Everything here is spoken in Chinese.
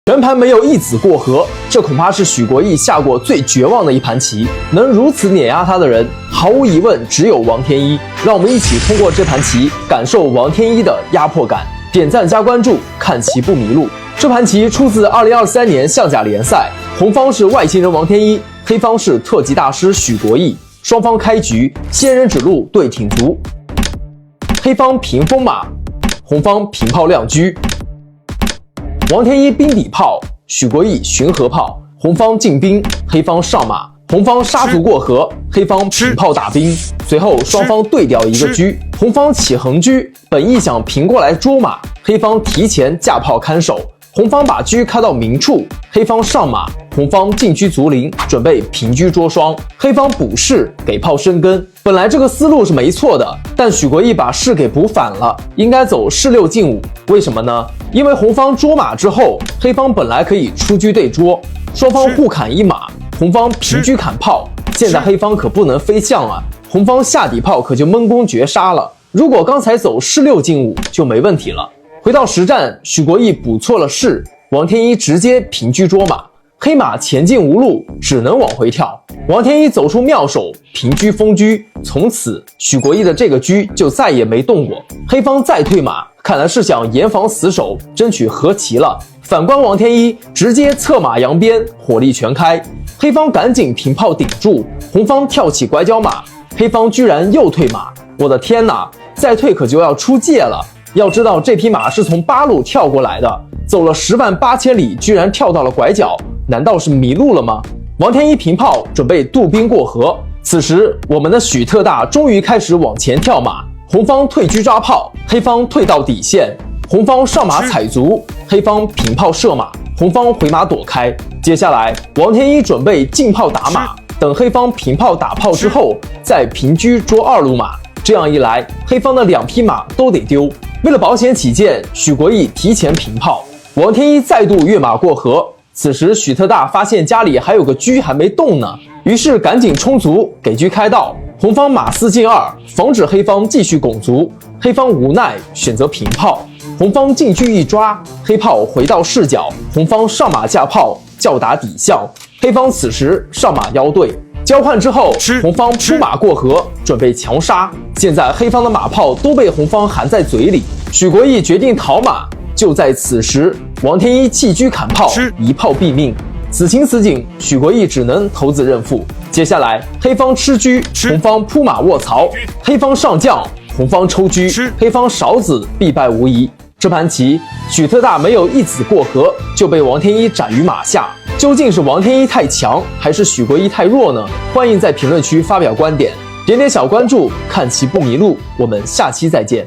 全盘没有一子过河，这恐怕是许国义下过最绝望的一盘棋。能如此碾压他的人，毫无疑问只有王天一。让我们一起通过这盘棋，感受王天一的压迫感。点赞加关注，看棋不迷路。这盘棋出自2023年象甲联赛，红方是外星人王天一，黑方是特级大师许国义。双方开局，仙人指路对挺卒，黑方平风马，红方平炮亮车。王天一兵抵炮，许国义巡河炮，红方进兵，黑方上马，红方杀卒过河，黑方平炮打兵。随后双方对调一个车，红方起横车，本意想平过来捉马，黑方提前架炮看守，红方把车开到明处，黑方上马，红方进车卒陵，准备平车捉双，黑方补士给炮生根。本来这个思路是没错的，但许国义把士给补反了，应该走士6进5。为什么呢？因为红方捉马之后，黑方本来可以出车对捉，双方互砍一马，红方平车砍炮。现在黑方可不能飞象啊，红方下底炮可就闷弓绝杀了。如果刚才走士6进5就没问题了。回到实战，许国义补错了士，王天一直接平车捉马，黑马前进无路，只能往回跳。王天一走出妙手，平车封车，从此许国义的这个车就再也没动过。黑方再退马，看来是想严防死守，争取和棋了。反观王天一直接策马扬鞭，火力全开，黑方赶紧平炮顶住，红方跳起拐角马，黑方居然又退马。我的天哪，再退可就要出界了。要知道这匹马是从八路跳过来的，走了108000里，居然跳到了拐角，难道是迷路了吗？王天一平炮准备渡兵过河，此时我们的许特大终于开始往前跳马，红方退车抓炮，黑方退到底线，红方上马踩卒，黑方平炮射马，红方回马躲开。接下来王天一准备进炮打马，等黑方平炮打炮之后，再平车捉2路马。这样一来，黑方的2匹马都得丢。为了保险起见，许国义提前平炮，王天一再度跃马过河。此时许特大发现家里还有个车还没动呢，于是赶紧冲卒给车开道，红方马4进2，防止黑方继续拱卒。黑方无奈选择平炮，红方进车一抓，黑炮回到视角，红方上马架炮叫打底象，黑方此时上马腰对。交换之后，红方扑马过河，准备强杀。现在黑方的马炮都被红方含在嘴里，许国义决定逃马。就在此时，王天一弃车砍炮，一炮毙命。此情此景，许国义只能投子认负。接下来，黑方吃车，红方扑马卧槽，黑方上将，红方抽车，黑方少子，必败无疑。这盘棋，许特大没有一子过河，就被王天一斩于马下。究竟是王天一太强，还是许国义太弱呢？欢迎在评论区发表观点，点点小关注，看棋不迷路。我们下期再见。